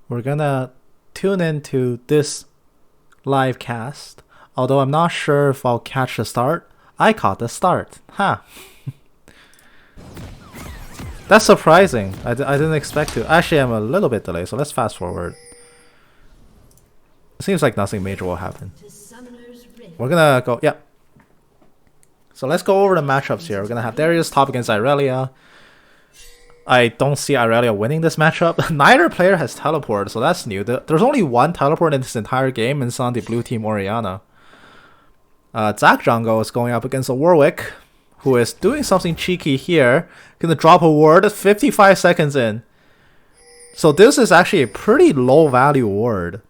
We're gonna tune into this live cast. Although I'm not sure if I'll catch the start. I caught the start. Huh. That's surprising. I didn't expect to. Actually, I'm a little bit delayed, so let's fast forward. Seems like nothing major will happen. We're gonna go, yeah. So let's go over the matchups here. We're gonna have Darius top against Irelia. I don't see Irelia winning this matchup. Neither player has teleport, so that's new. There's only one teleport in this entire game, and it's on the blue team Orianna. Zac Jungle is going up against a Warwick, who is doing something cheeky here. Gonna drop a ward 55 seconds in. So this is actually a pretty low value ward.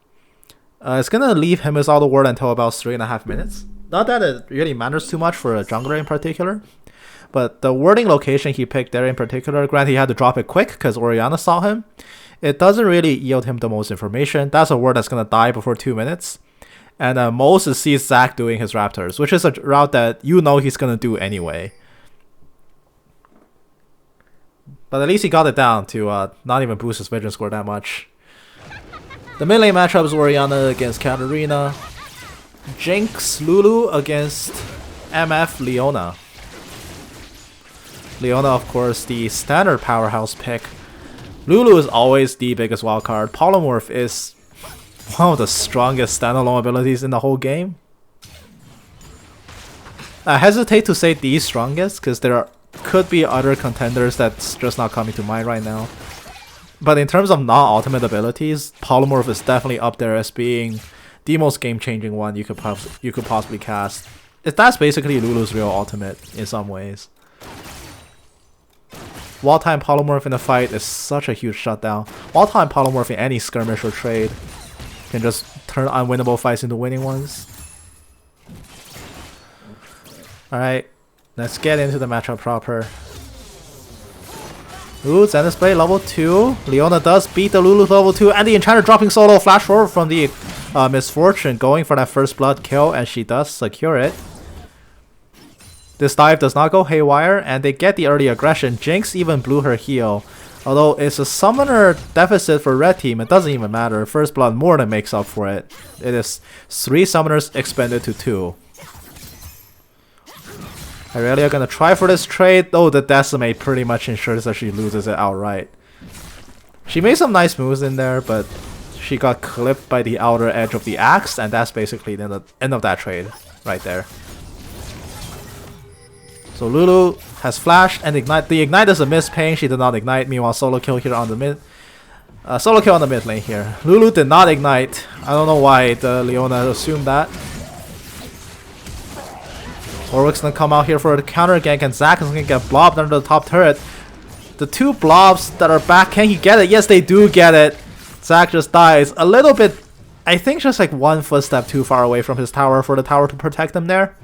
It's gonna leave him without a ward until about 3.5 minutes. Not that it really matters too much for a jungler in particular. But the warding location he picked there in particular, granted he had to drop it quick because Orianna saw him. It doesn't really yield him the most information. That's a ward that's gonna die before 2 minutes. And Moses sees Zac doing his Raptors, which is a route that you know he's gonna do anyway. But at least he got it down to not even boost his vision score that much. The mid lane matchup is Orianna against Katarina. Jinx Lulu against MF Leona. Leona, of course, the standard powerhouse pick. Lulu is always the biggest wildcard. Polymorph is one of the strongest standalone abilities in the whole game. I hesitate to say the strongest because could be other contenders that's just not coming to mind right now. But in terms of non-ultimate abilities, Polymorph is definitely up there as being the most game-changing one you could possibly cast. That's basically Lulu's real ultimate in some ways. Wall-time Polymorph in a fight is such a huge shutdown. Wall-time Polymorph in any skirmish or trade can just turn unwinnable fights into winning ones. Alright, let's get into the matchup proper. Ooh, Zenith's Blade level 2. Leona does beat the Lulu level 2, and the Enchanter dropping solo flash forward from the Misfortune, going for that first blood kill, and she does secure it. This dive does not go haywire, and they get the early aggression. Jinx even blew her heal. Although it's a summoner deficit for red team, it doesn't even matter. First blood more than makes up for it. It is 3 summoners expended to 2. Irelia gonna try for this trade. Oh, the Decimate pretty much ensures that she loses it outright. She made some nice moves in there, but she got clipped by the outer edge of the axe, and that's basically the end of that trade right there. So Lulu has flashed and ignite. The ignite is a miss ping. She did not ignite. Meanwhile, solo kill here on the mid. Solo kill on the mid lane here. Lulu did not ignite. I don't know why the Leona assumed that. Warwick's gonna come out here for the counter gank, and Zac is gonna get blobbed under the top turret. The 2 blobs that are back, can he get it? Yes, they do get it. Zac just dies a little bit. I think just like 1 footstep too far away from his tower for the tower to protect him there.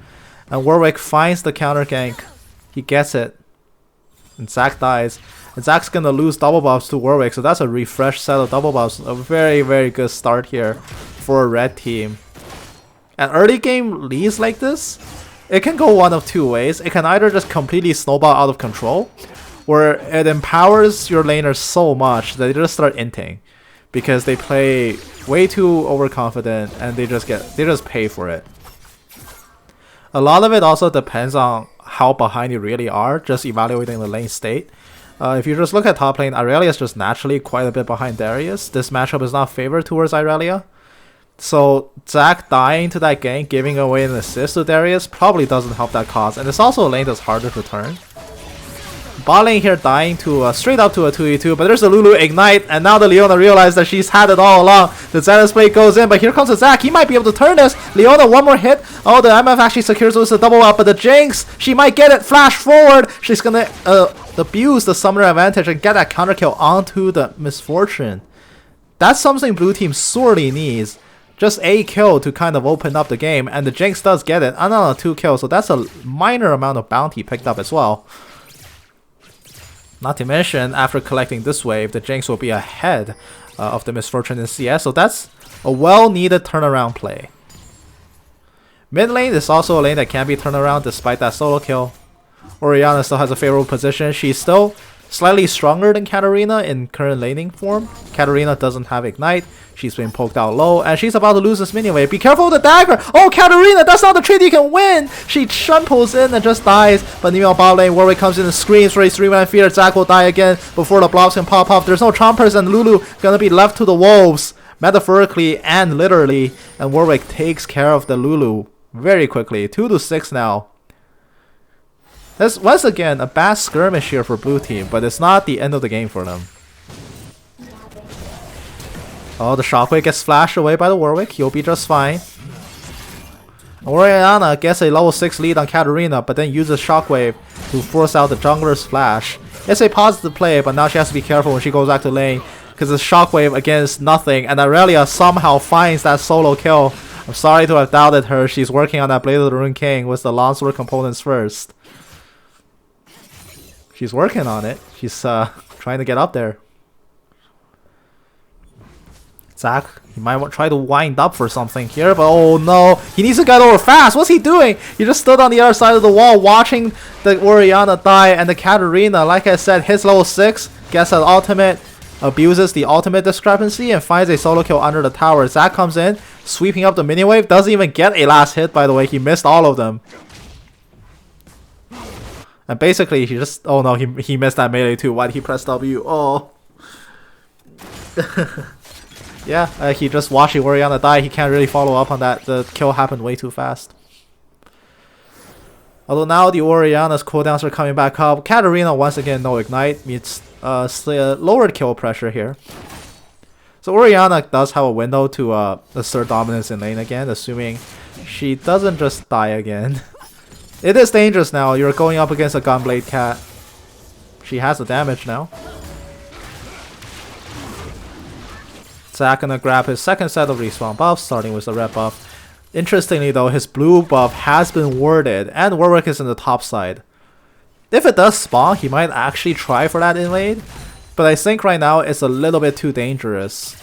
And Warwick finds the counter gank. He gets it. And Zac dies. And Zac's gonna lose double buffs to Warwick, so that's a refreshed set of double buffs. A very, very good start here for a red team. And early game leads like this, it can go one of 2 ways. It can either just completely snowball out of control, or it empowers your laners so much that they just start inting. Because they play way too overconfident and they just pay for it. A lot of it also depends on how behind you really are, just evaluating the lane state. If you just look at top lane, Irelia is just naturally quite a bit behind Darius. This matchup is not favored towards Irelia. So Zac dying to that gank, giving away an assist to Darius, probably doesn't help that cause. And it's also a lane that's harder to turn. Bot lane here dying to straight up to a 2v2, but there's a Lulu ignite, and now the Leona realized that she's had it all along. The Zenith's Blade goes in, but here comes the Zac. He might be able to turn this. Leona, one more hit. Oh, the MF actually secures with a double up, but the Jinx, she might get it. Flash forward. She's gonna abuse the summoner advantage and get that counter kill onto the Misfortune. That's something blue team sorely needs. Just a kill to kind of open up the game, and the Jinx does get it. Another 2 kills, so that's a minor amount of bounty picked up as well. Not to mention, after collecting this wave, the Jinx will be ahead of the Misfortune in CS, so that's a well-needed turnaround play. Mid lane is also a lane that can be turned around despite that solo kill. Orianna still has a favorable position. She's still slightly stronger than Katarina in current laning form. Katarina doesn't have Ignite. She's been poked out low, and she's about to lose this minion wave. Be careful with the dagger! Oh, Katarina, that's not the trade you can win! She shumples in and just dies, but meanwhile bot lane, Warwick comes in and screams for his 3-man fear. Zac will die again before the blobs can pop off. There's no chompers, and Lulu gonna be left to the wolves, metaphorically and literally, and Warwick takes care of the Lulu very quickly. 2-6 now. That's once again a bad skirmish here for blue team, but it's not the end of the game for them. Oh, the shockwave gets flashed away by the Warwick. He'll be just fine. Orianna gets a level 6 lead on Katarina, but then uses shockwave to force out the jungler's flash. It's a positive play, but now she has to be careful when she goes back to lane, because it's shockwave against nothing, and Aurelia somehow finds that solo kill. I'm sorry to have doubted her. She's working on that Blade of the Rune King with the Longsword components first. She's working on it. She's trying to get up there. Zac, he might try to wind up for something here, but oh no, he needs to get over fast. What's he doing? He just stood on the other side of the wall watching the Orianna die, and the Katarina, like I said, hits level 6, gets an ultimate, abuses the ultimate discrepancy, and finds a solo kill under the tower. Zac comes in, sweeping up the minion wave, doesn't even get a last hit, by the way. He missed all of them. And basically, he just... Oh no, he missed that melee too. Why did he press W? Oh. Yeah, he just watching Orianna die. He can't really follow up on that. The kill happened way too fast. Although now the Orianna's cooldowns are coming back up. Katarina, once again, no Ignite. Meets lowered kill pressure here. So Orianna does have a window to assert dominance in lane again, assuming she doesn't just die again. It is dangerous now. You're going up against a Gunblade Cat. She has the damage now. Zac gonna grab his second set of respawn buffs, starting with the red buff. Interestingly though, his blue buff has been warded, and Warwick is in the top side. If it does spawn, he might actually try for that invade, but I think right now it's a little bit too dangerous.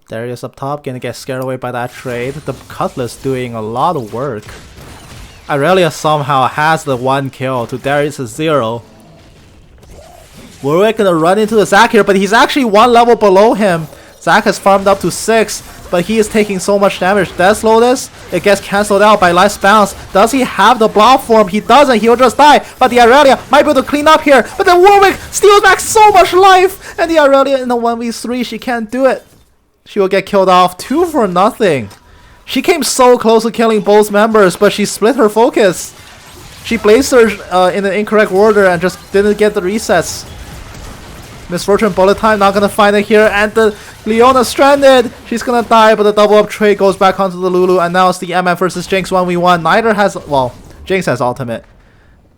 Darius up top, gonna get scared away by that trade. The Cutlass doing a lot of work. Aurelia somehow has the 1 kill to Darius' 0. Warwick gonna run into the Zac here, but he's actually 1 level below him. Zac has farmed up to 6, but he is taking so much damage. Death Lotus, it gets cancelled out by Life's Bounce. Does he have the blob form? He doesn't, he'll just die. But the Aurelia might be able to clean up here. But the Warwick steals back so much life! And the Aurelia in the 1v3, she can't do it. She will get killed off 2 for nothing. She came so close to killing both members, but she split her focus. She Blaze Surged in the incorrect order and just didn't get the resets. Misfortune bullet time, not gonna find it here, and the Leona stranded. She's gonna die, but the double up trade goes back onto the Lulu, and now it's the MF versus Jinx 1v1. Neither has, well, Jinx has ultimate.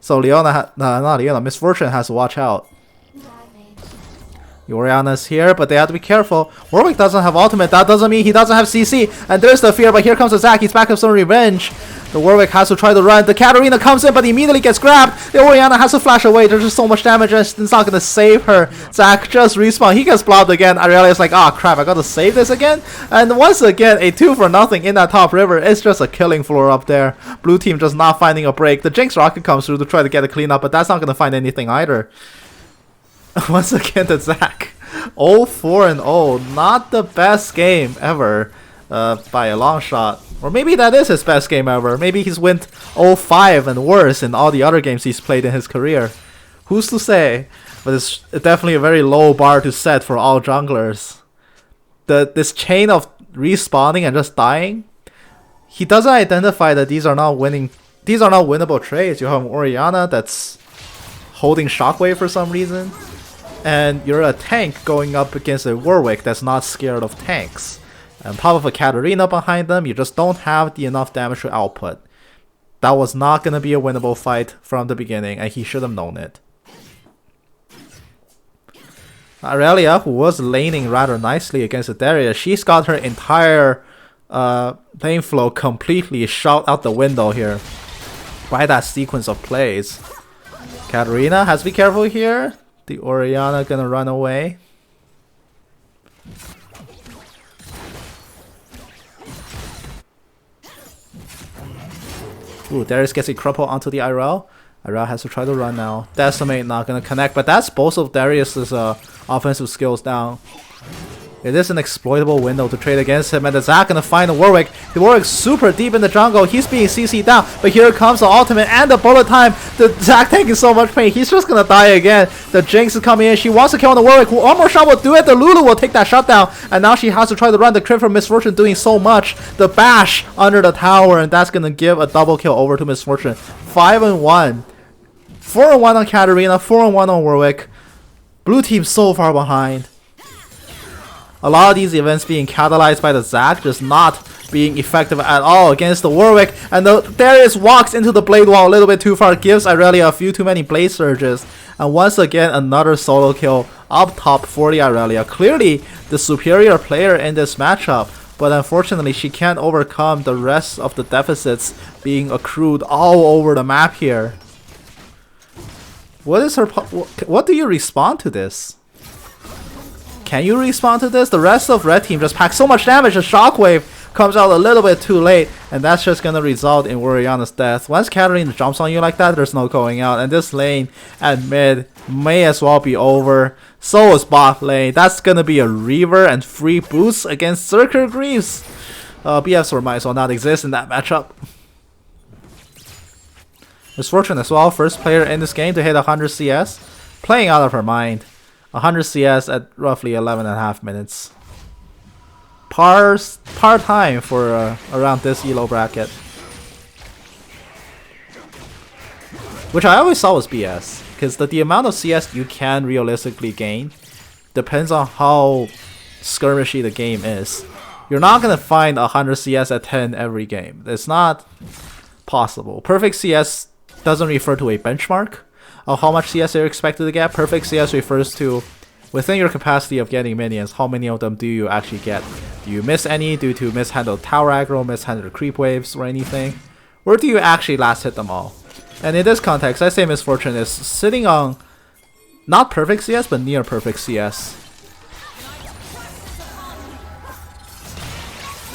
So Leona, not Leona, Misfortune has to watch out. Orianna's here, but they have to be careful. Warwick doesn't have ultimate. That doesn't mean he doesn't have CC. And there's the fear, but here comes the Zac. He's back up some revenge. The Warwick has to try to run. The Katarina comes in, but immediately gets grabbed. The Orianna has to flash away. There's just so much damage, and it's not going to save her. Zac just respawn. He gets blobbed again. Aurelia's like, oh crap, I got to save this again? And once again, a 2 for nothing in that top river. It's just a killing floor up there. Blue team just not finding a break. The Jinx Rocket comes through to try to get a cleanup, but that's not going to find anything either. Once again, the Zac. 0-4-0. Not the best game ever by a long shot. Or maybe that is his best game ever. Maybe he's went 0-5 and worse in all the other games he's played in his career. Who's to say? But it's definitely a very low bar to set for all junglers. This chain of respawning and just dying. He doesn't identify that these are not winning. These are not winnable trades. You have Orianna that's holding Shockwave for some reason. And you're a tank going up against a Warwick that's not scared of tanks. And top of a Katarina behind them, you just don't have the enough damage to output. That was not going to be a winnable fight from the beginning, and he should have known it. Aurelia, who was laning rather nicely against the Darius, she's got her entire lane flow completely shot out the window here. by that sequence of plays. Katarina has to be careful here. The Orianna gonna run away. Ooh, Darius gets a crumple onto the IRL. IRL has to try to run now. Decimate not gonna connect, but that's both of Darius's offensive skills down. It is an exploitable window to trade against him, and the Zac gonna find the Warwick. The Warwick's super deep in the jungle. He's being CC'd down, but here comes the ultimate and the bullet time. The Zac taking so much pain. He's just gonna die again. The Jinx is coming in. She wants to kill on the Warwick. One more shot will do it. The Lulu will take that shot down, and now she has to try to run the crit from Misfortune, doing so much. The bash under the tower, and that's gonna give a double kill over to Misfortune. 5-1. 4-1 on Katarina, 4-1 on Warwick. Blue team so far behind. A lot of these events being catalyzed by the Zac, just not being effective at all against the Warwick. And the Darius walks into the blade wall a little bit too far, gives Irelia a few too many blade surges. And once again, another solo kill up top for the Irelia. Clearly the superior player in this matchup, but unfortunately she can't overcome the rest of the deficits being accrued all over the map here. What do you respond to this? Can you respond to this? The rest of red team just packed so much damage. The shockwave comes out a little bit too late, and that's just gonna result in Orianna's death. Once Katarina jumps on you like that, there's no going out, and this lane at mid may as well be over. So is bot lane. That's gonna be a Reaver and free boost against Zerker Greaves. BF might as well not exist in that matchup. Misfortune as well, first player in this game to hit 100 CS. Playing out of her mind. 100 CS at roughly 11.5 minutes. Par time for around this elo bracket. Which I always thought was BS. Because the amount of CS you can realistically gain depends on how skirmishy the game is. You're not going to find 100 CS at 10 every game. It's not possible. Perfect CS doesn't refer to a benchmark of how much CS you're expected to get. Perfect CS refers to within your capacity of getting minions, how many of them do you actually get? Do you miss any due to mishandled tower aggro, mishandled creep waves, or anything? Or do you actually last hit them all? And in this context, I say Misfortune is sitting on not perfect CS, but near perfect CS.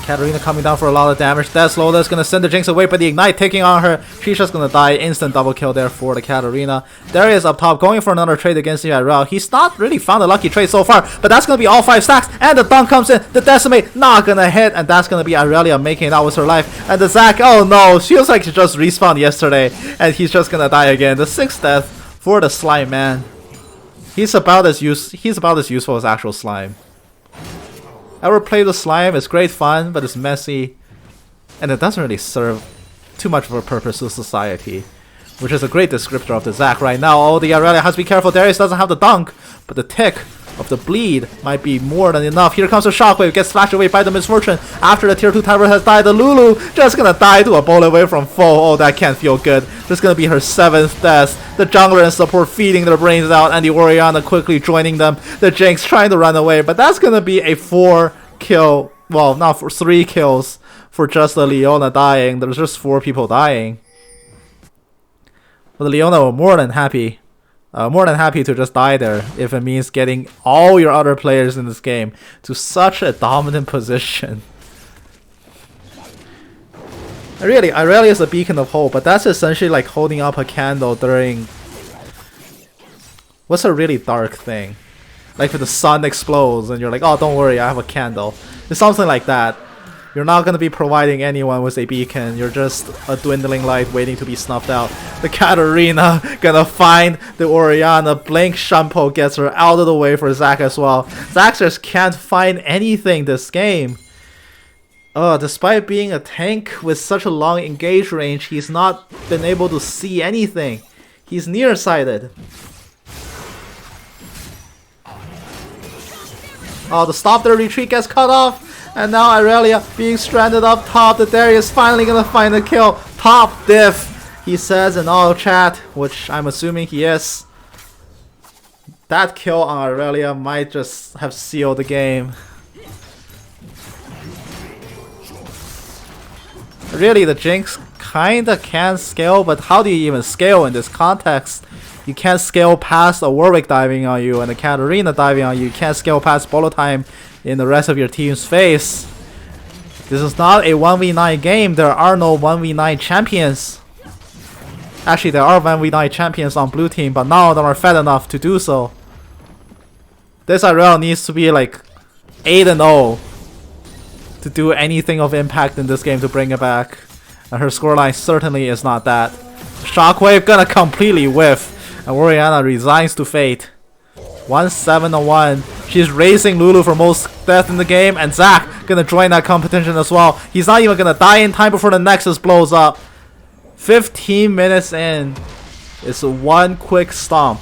Katarina coming down for a lot of damage. That's Lola's gonna send the Jinx away, but the Ignite taking on her. She's just gonna die. Instant double kill there for the Katarina. Darius up top going for another trade against the IRL. He's not really found a lucky trade so far, but that's gonna be all 5 stacks. And the dunk comes in. The Decimate not gonna hit, and that's gonna be Irelia making it out with her life. And the Zac, oh no, feels like he just respawned yesterday, and he's just gonna die again. The 6th death for the Slime Man. He's about as useful as actual slime. Ever played with slime? It's great fun, but it's messy, and it doesn't really serve too much of a purpose to society, which is a great descriptor of the Zac right now. Oh, the Irelia has to be careful. Darius doesn't have the dunk, but the tick of the bleed might be more than enough. Here comes the shockwave, gets flashed away by the Misfortune. After the tier 2 tower has died, the Lulu just gonna die to a bullet away from foe. Oh, that can't feel good. This is gonna be her 7th death. The jungler and support feeding their brains out, and the Orianna quickly joining them. The Jinx trying to run away, but that's gonna be a 4 kill, well, not for 3 kills for just the Leona dying. There's just 4 people dying. But the Leona were more than happy to just die there if it means getting all your other players in this game to such a dominant position. Really, Irelia is a beacon of hope, but that's essentially like holding up a candle during... What's a really dark thing? Like if the sun explodes and you're like, oh, don't worry, I have a candle. It's something like that. You're not going to be providing anyone with a beacon. You're just a dwindling light waiting to be snuffed out. The Katarina gonna find the Orianna. Blink Shampoo gets her out of the way for Zac as well. Zac just can't find anything this game. Despite being a tank with such a long engage range, he's not been able to see anything. He's nearsighted. Oh, the stop their retreat gets cut off. And now Irelia being stranded up top. The Darius finally gonna find a kill. Top diff, he says in all chat, which I'm assuming he is. That kill on Irelia might just have sealed the game. Really, the Jinx kinda can scale, but how do you even scale in this context? You can't scale past a Warwick diving on you and a Katarina diving on you. You can't scale past Bolo time in the rest of your team's face. This is not a 1v9 game. There are no 1v9 champions. Actually, there are 1v9 champions on blue team, but none of them are fed enough to do so. This Irel needs to be like 8-0 to do anything of impact in this game to bring it back. And her scoreline certainly is not that. Shockwave gonna completely whiff. And Oriana resigns to fate. 1-7-1. She's racing Lulu for most death in the game. And Zac gonna join that competition as well. He's not even gonna die in time before the Nexus blows up. 15 minutes in. It's one quick stomp.